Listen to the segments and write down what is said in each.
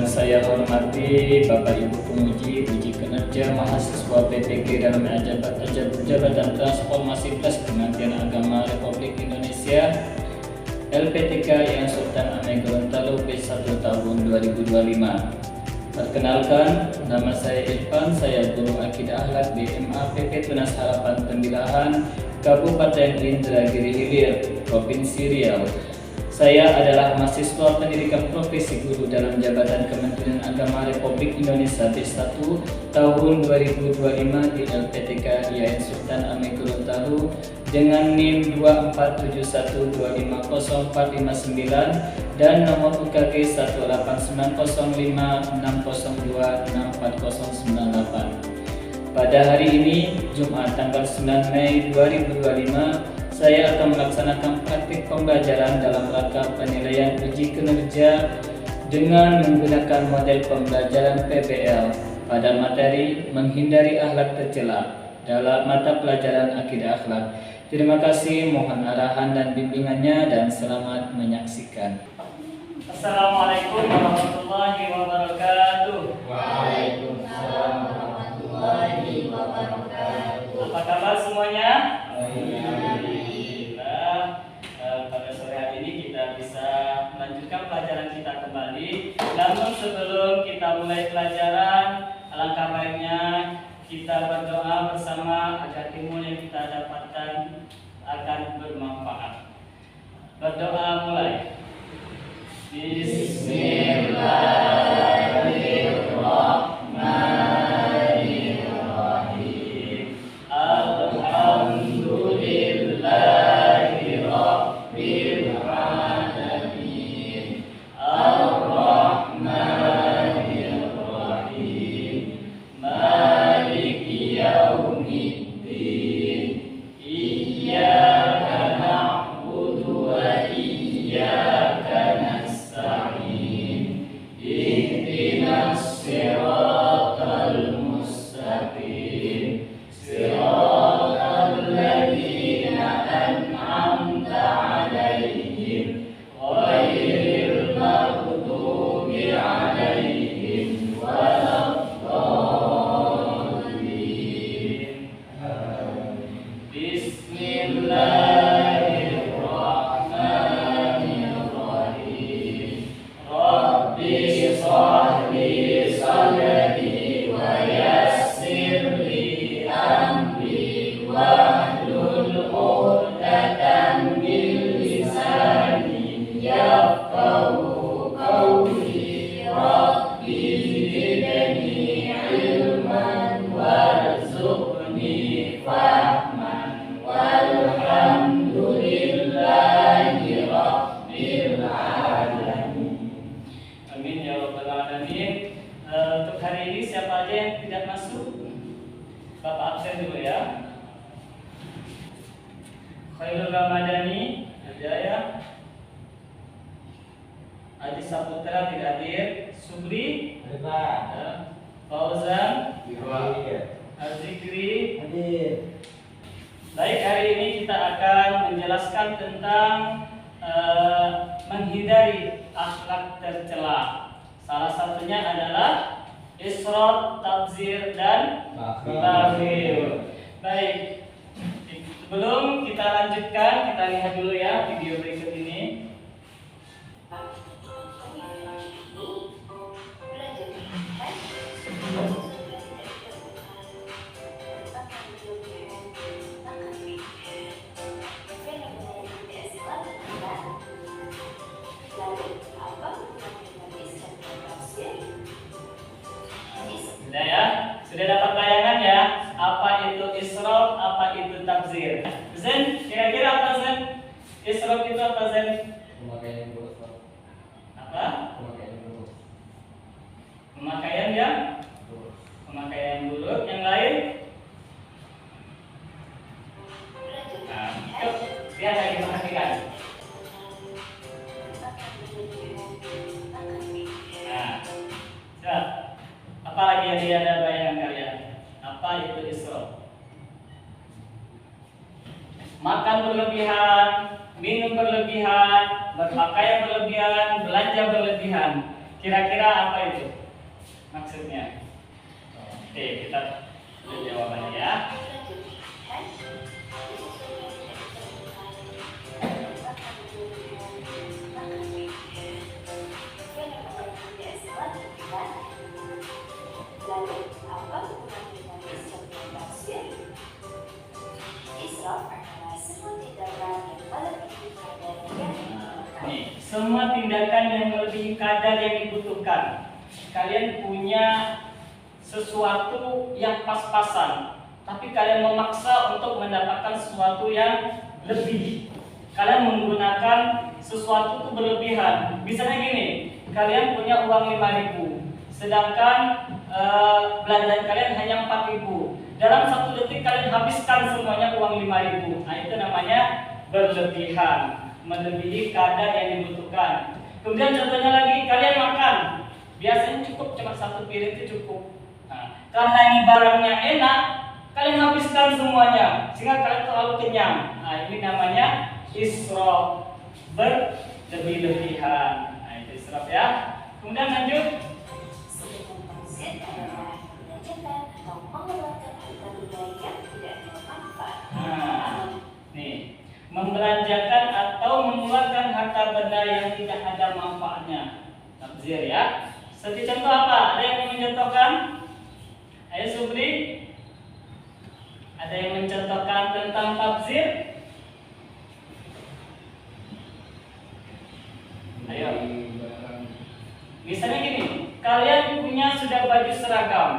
saya hormati Bapak Ibu Penguji Uji Kinerja Mahasiswa PTG dalam Jabatan Transformasi Plus Kementerian Agama Republik Indonesia LPTK yang Sultan Amir Gorontalo B1 tahun 2025. Perkenalkan, nama saya Irfan, saya Guru Akidah Akhlak di MAPP Tunas Harapan Tembilahan, Kabupaten Indragiri Hilir, Provinsi Riau. Saya adalah mahasiswa pendidikan profesi guru dalam Jabatan Kementerian Agama Republik Indonesia B1 tahun 2025 di LPTK IAIN Sultan Amir Gorontalo dengan NIM 247125049 dan nomor UKG 1890560264098. Pada hari ini, Jumat tanggal 9 Mei 2025, saya akan melaksanakan praktik pembelajaran dalam rangka penilaian uji kinerja dengan menggunakan model pembelajaran PBL pada materi menghindari akhlak tercela dalam mata pelajaran akidah akhlak. Terima kasih, mohon arahan dan bimbingannya dan selamat menyaksikan. Assalamualaikum warahmatullahi wabarakatuh. Waalaikumsalam warahmatullahi wabarakatuh. Apa kabar semuanya? Pada sore hari ini kita bisa melanjutkan pelajaran kita kembali. Namun sebelum kita mulai pelajaran, alangkah baiknya kita berdoa bersama agar ilmu yang kita dapatkan akan bermanfaat. Berdoa mulai. Bismillahirrahmanirrahim. Alhamdulillahi Rabbil Alamin. Ar-Rahmanir Rahim. Maliki Yaumiddin. Iyyaka na'budu wa iyyaka nasta'in. Ihdinas siratal mustaqim. Siratal ladzina an'amta 'alaihim ghairil maghdubi 'alaihim waladdallin. Bismillahirrahmanirrahim. Rabbi shrah li sadri wa yassir li amri wahlul 'uqdatam min lisani yafqahu qawli. Rabbi zidni ilman warzuqni fahman walhamdulillahi rabbil alamin. Amin ya rabbal alamin. Untuk hari ini siapa aja yang tidak masuk? Bapak absen dulu ya. Khairul Ramadhani ada ya. Adi Saputra tidak hadir. Subli ada. Fauzan Azikri hadir. Baik, hari ini kita akan menjelaskan tentang menghindari akhlak tercela. Salah satunya adalah israf, tabzir, dan bakhil. Baik, sebelum kita lanjutkan, kita lihat dulu ya video berikut ini. Sudah ya? Sudah dapat bayangan ya? Apa itu israf, apa itu tabzir? Zen, kira-kira apa Zen? Israf itu apa Zen? Pemakaian buruk. Apa? Pemakaian buruk. Pemakaian yang? Pemakaian buruk. Yang lain? Nah, yuk, lihat lagi, perhatikan. Nah, coba. Apa lagi yang dia ada bayangan kalian? Apa itu israf? Makan berlebihan, minum berlebihan, berpakaian berlebihan, belanja berlebihan. Kira-kira apa itu maksudnya? Oke, kita lihat jawabannya ya. Nih, semua tindakan yang melebihi kadar yang dibutuhkan. Kalian punya sesuatu yang pas-pasan, tapi kalian memaksa untuk mendapatkan sesuatu yang lebih. Kalian menggunakan sesuatu itu berlebihan. Misalnya gini, kalian punya uang 5.000, sedangkan belanjaan kalian hanya 4.000. Dalam 1 detik kalian habiskan semuanya uang 5.000. Nah, itu namanya berlebihan, melebihi kadar yang dibutuhkan. Kemudian contohnya lagi, kalian makan, biasanya cukup cuma 1 piring itu cukup. Nah, karena ini barangnya enak, kalian habiskan semuanya sehingga kalian terlalu kenyang. Nah, ini namanya israf, berlebih-lebihan. Nah, itu israf ya. Kemudian lanjut. Nah, nih, membelanjakan atau mengeluarkan harta benda yang tidak ada manfaatnya. Tabzir ya. Seperti contoh apa? Ada yang mau mencontohkan? Ayo Subri. Ada yang mencontohkan tentang tabzir? Ayo. Misalnya gini, kalian punya sudah baju seragam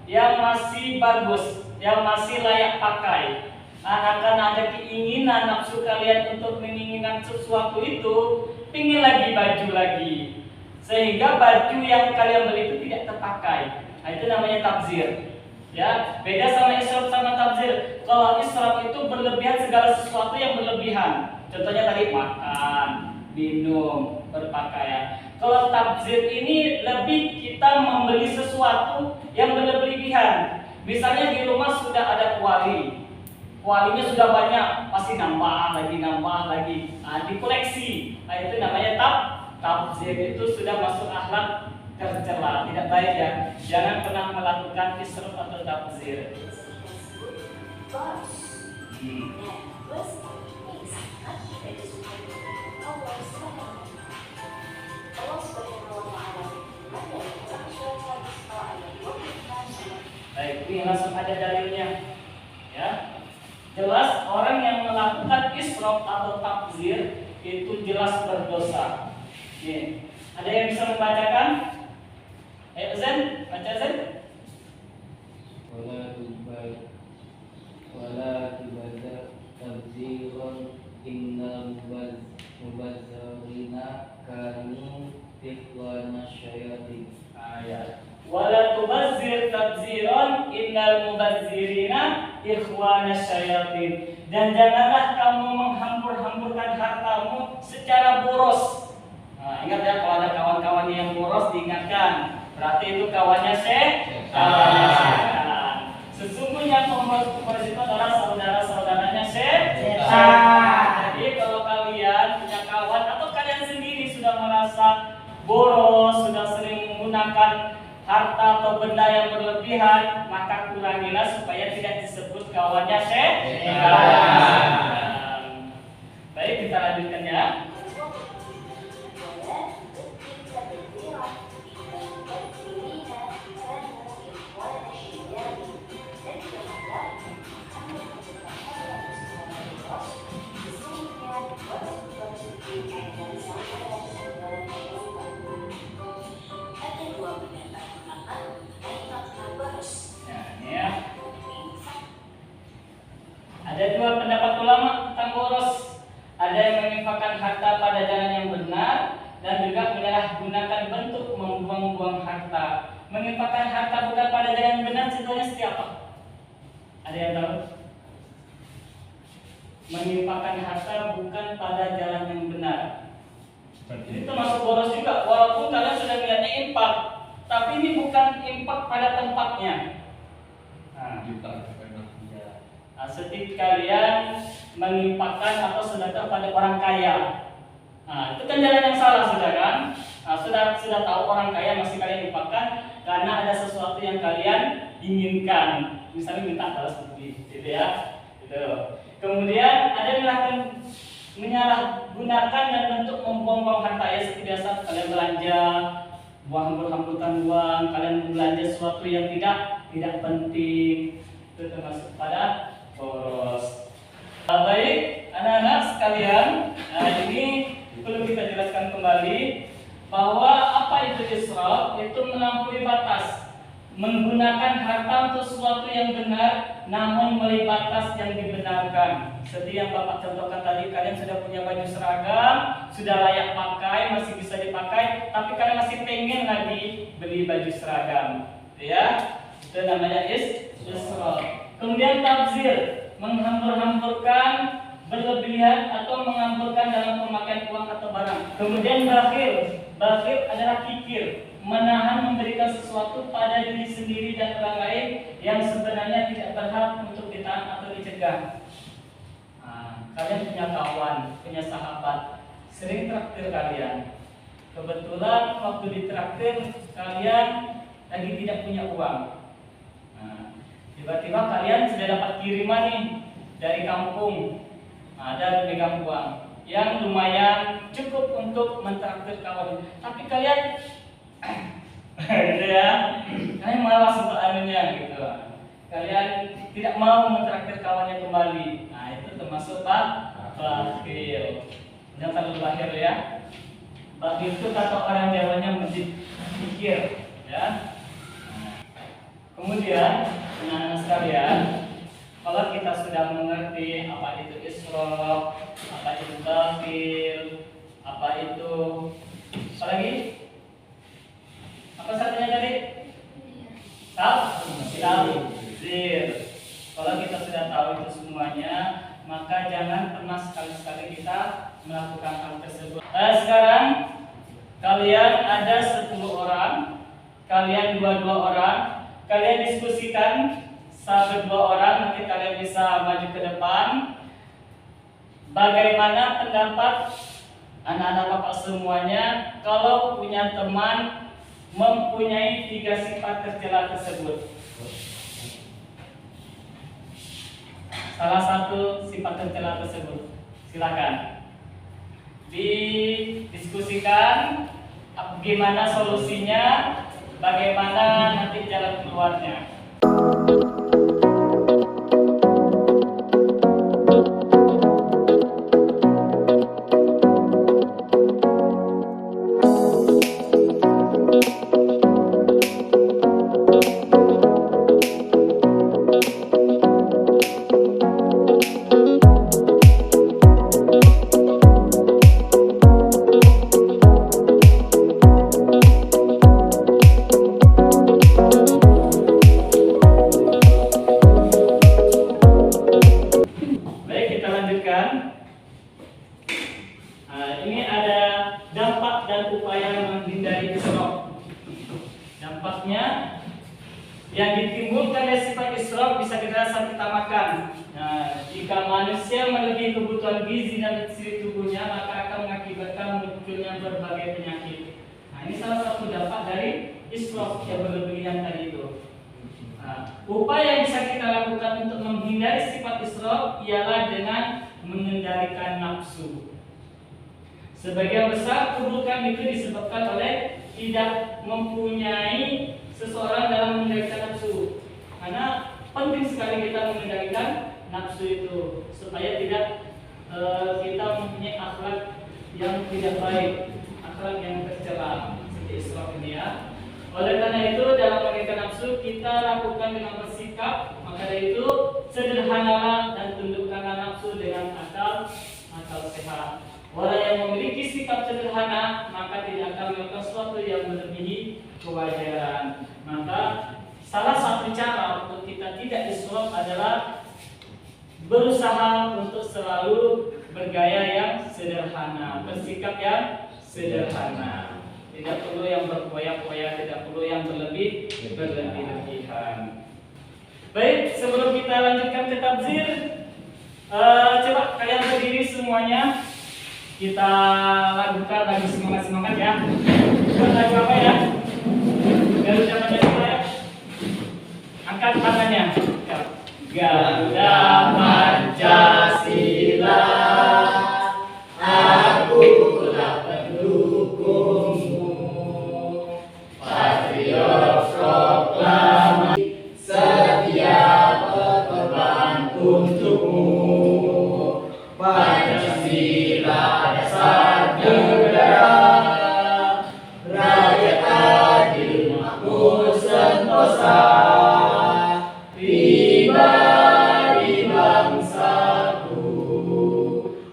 yang masih bagus, yang masih layak pakai. Akan ada keinginan nafsu kalian untuk menginginkan sesuatu itu, pingin lagi baju lagi, sehingga baju yang kalian beli itu tidak terpakai. Nah, itu namanya tabzir. Ya, beda sama israf sama tabzir. Kalau israf itu berlebihan segala sesuatu yang berlebihan. Contohnya tadi makan, minum, berpakaian. Kalau tabzir ini lebih kita membeli sesuatu yang berlebihan. Misalnya di rumah sudah ada kuali. Kualinya sudah banyak, pasti nambah lagi. Nah, dikoleksi. Nah, itu namanya tabzir. Itu sudah masuk akhlak tercela, tidak baik ya. Jangan pernah melakukan israf atau tabzir. Baik, ini langsung ada dalilnya. Ya. Jelas orang yang melakukan israf atau tabzir itu jelas berdosa. Nih, ada yang bisa membacakan? Ayo Zen, baca Zen. Wala tubazir tabzirun innal mubazzirina kanu ikhwana syayatin. Ayat. Wala tubazzir tabziran innal mubazzirina ikhwana syayatin. Dan janganlah kamu menghambur-hamburkan hartamu secara boros. Nah, ingat ya, kalau ada kawan-kawan yang boros diingatkan, berarti itu kawannya setan. Sesungguhnya pemboros itu adalah saudara-saudaranya setan. Jadi kalau kalian punya kawan atau kalian sendiri sudah merasa boros, sudah sering menggunakan harta atau benda yang berlebihan, maka kurangilah supaya tidak disebut kawannya setan. Baik, kita lanjutkan ya. Ada dua pendapat ulama tentang boros. Ada yang menginfakkan harta pada jalan yang benar dan juga menyalahgunakan bentuk membuang-buang harta. Menginfakkan harta bukan pada jalan yang benar contohnya seperti apa? Ada yang tahu? Menginfakkan harta bukan pada jalan yang benar. Ini termasuk boros juga. Walaupun kalian sudah melihatnya infak, tapi ini bukan infak pada tempatnya. Nah, seperti kalian menginfakkan atau sedekah pada orang kaya. Nah, itu kan jalan yang salah, sudah kan? Nah, sudah tahu orang kaya masih kalian lupakan karena ada sesuatu yang kalian inginkan. Misalnya minta balas budi, gitu ya. Gitu. Kemudian ada yang menyalahgunakan dan bentuk membuang-buang harta ya, seperti biasa kalian belanja, buang hambur-hamburkan uang, kalian belanja sesuatu yang tidak penting, itu termasuk pada boros. Baik, anak-anak sekalian, nah ini perlu kita jelaskan kembali bahwa apa itu israf, itu melampaui batas, menggunakan harta untuk sesuatu yang benar namun melebihi batas yang dibenarkan. Seperti yang Bapak contohkan tadi, kalian sudah punya baju seragam, sudah layak pakai, masih bisa dipakai, tapi kalian masih pengen lagi beli baju seragam, ya, itu namanya israf. Kemudian tabzir, menghambur-hamburkan berlebihan atau menghamburkan dalam pemakaian uang atau barang. Kemudian bakhil adalah kikir, menahan memberikan sesuatu pada diri sendiri dan orang lain yang sebenarnya tidak berhak untuk ditahan atau dicegah. Nah, kalian punya kawan, punya sahabat, sering traktir kalian. Kebetulan waktu ditraktir kalian lagi tidak punya uang. Nah, tiba-tiba kalian sudah dapat kiriman nih dari kampung. Ada pegang uang yang lumayan cukup untuk mentraktir kawan, tapi kalian gitu ya, kalian malas untuk anunya gitu, kalian tidak mau mentraktir kawannya kembali. Nah, itu termasuk bakhil. Jangan terlalu bakhil ya. Bakhil itu kata orang Jawanya mikir ya. Kemudian anak-anak sekalian, kalau kita sudah mengerti apa itu israf, apa itu bakhil, apa itu apa lagi? Apa satunya tadi? Tabzir. Kalau kita sudah tahu itu semuanya, maka jangan pernah sekali-sekali kita melakukan hal tersebut. Sekarang kalian ada 10 orang, kalian 2 orang, kalian diskusikan. Satu 2 orang, nanti kalian bisa maju ke depan. Bagaimana pendapat anak-anak Bapak semuanya kalau punya teman mempunyai 3 sifat tercela tersebut? Salah satu sifat tercela tersebut, silakan didiskusikan bagaimana solusinya, bagaimana nanti jalan keluarnya. Ini ada dampak dan upaya menghindari israf. Dampaknya yang ditimbulkan dari sifat israf bisa kita utamakan. Nah, jika manusia melebihi kebutuhan gizi dan nutrisi tubuhnya, maka akan mengakibatkan munculnya berbagai penyakit. Nah, ini salah satu dampak dari israf yang berlebihan tadi itu. Nah, upaya yang bisa kita lakukan untuk menghindari sifat israf ialah dengan mengendalikan nafsu. Sebagian besar keburukan itu disebabkan oleh tidak mempunyai seseorang dalam mengendalikan nafsu. Karena penting sekali kita mengendalikan nafsu itu supaya tidak kita mempunyai akhlak yang tidak baik, akhlak yang tercela seperti israf ini ya. Oleh karena itu dalam mengendalikan nafsu kita lakukan dengan bersikap, maka dari itu sederhanalah dan tundukkanlah nafsu dengan akal sehat. Orang yang memiliki sikap sederhana maka tidak akan melakukan sesuatu yang melebihi kewajaran. Maka salah satu cara untuk kita tidak israf adalah berusaha untuk selalu bergaya yang sederhana, bersikap yang sederhana. Tidak perlu yang berpoya-poya, tidak perlu yang berlebih-lebihan. Baik, sebelum kita lanjutkan ke tabzir, coba kalian berdiri semuanya. Kita lakukan lagi semangat-semangat ya. lagu apa ya? Garuda Pancasila ya. Angkat tangannya. Garuda Pancasila, akulah pendukungmu. Patriot proklamasi, setia berkorban untukmu. Pancasila dasar negara, rakyat adil makmur sentosa, pribadi bangsaku.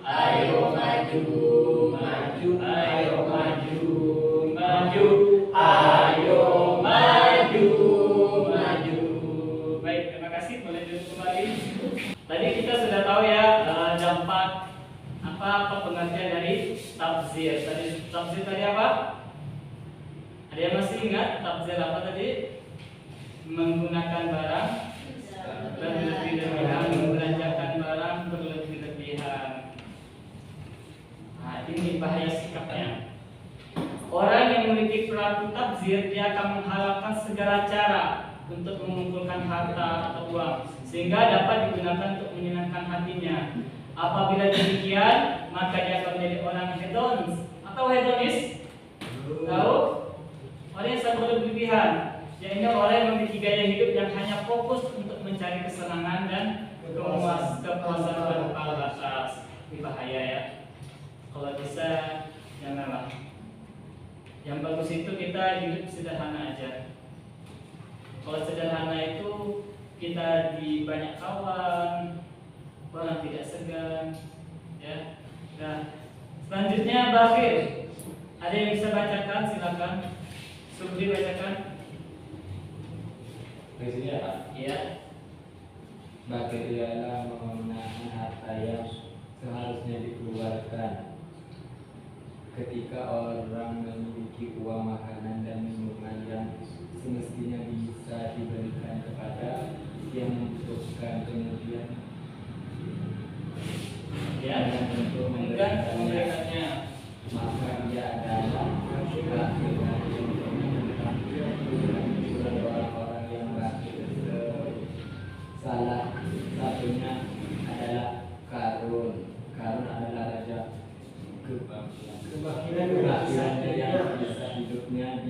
Ayo maju, maju, ayo maju, maju, ayo maju, maju. Baik, terima kasih. Boleh duduk kembali. Tadi kita sudah tahu ya dampak apa pengertian dari tafsir. Tafsir tadi apa? Ada yang masih ingat tafsir apa tadi? Menggunakan barang berlebih-lebihan, membelanjakan barang berlebih-lebihan. Nah, ini bahaya sikapnya. Orang yang memiliki perilaku tafsir, dia akan menghalalkan segala cara untuk mengumpulkan harta atau uang, sehingga dapat digunakan untuk menyenangkan hatinya. Apabila demikian, maka dia akan menjadi orang hedonis atau hedonis. Tahu? Orang yang sangat berlebihan. Yaitu orang yang memiliki gaya hidup yang hanya fokus untuk mencari kesenangan dan kepuasan tanpa batas. Ini bahaya ya. Kalau bisa janganlah. Yang bagus itu kita hidup sederhana aja. Kalau sederhana itu kita di banyak kawan, orang tidak segan, ya. Nah, selanjutnya bakhil. Ada yang bisa bacakan? Silakan. Subli bacakan. Maksudnya apa? Iya. Bakhil ialah menggunakan harta yang seharusnya dikeluarkan. Ketika orang memiliki uang, makanan dan minuman yang semestinya bisa diberikan kepada yang membutuhkan, kemudian Ya, untuk memberikannya. maka dia adalah bakhil. Orang-orang yang bakhil, salah satunya adalah Karun. Karun adalah raja kebakilannya yang bisa hidupnya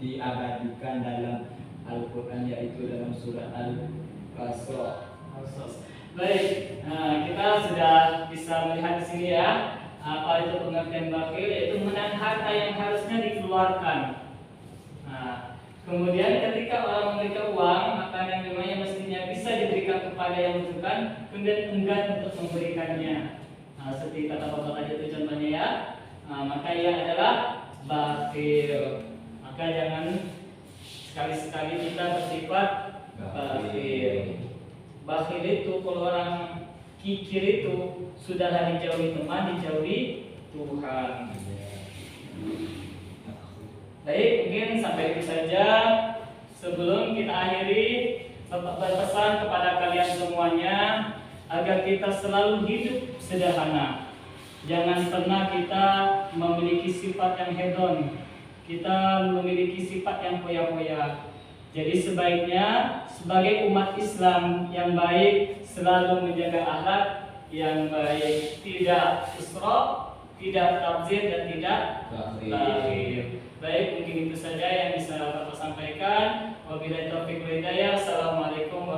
diabadikan dalam Al-Quran, yaitu dalam surat Al-Qasas. Baik, nah, kita sudah bisa melihat di sini ya apa itu pengertian bakhil, yaitu menahan harta yang harusnya dikeluarkan. Nah, kemudian ketika orang memiliki uang, makanan minuman yang mestinya bisa diberikan kepada yang membutuhkan, kemudian enggan untuk memberikannya. Nah, seperti kata bapak tadi itu contohnya ya. Nah, maka ia adalah bakhil. Maka jangan sekali-sekali kita bersifat bakhil. Bakhil itu kalau orang kikir itu sudahlah dijauhi teman, dijauhi Tuhan. Baik, mungkin sampai itu saja. Sebelum kita akhiri, Bapak berpesan kepada kalian semuanya agar kita selalu hidup sederhana. Jangan pernah kita memiliki sifat yang hedon. Kita memiliki sifat yang foya-foya. Jadi sebaiknya sebagai umat Islam yang baik selalu menjaga akhlak yang baik, tidak isra, tidak tabzir dan tidak bakhil. Baik, mungkin itu saja yang bisa Bapak sampaikan. Wabillahi taufiq wal hidayah. Assalamualaikum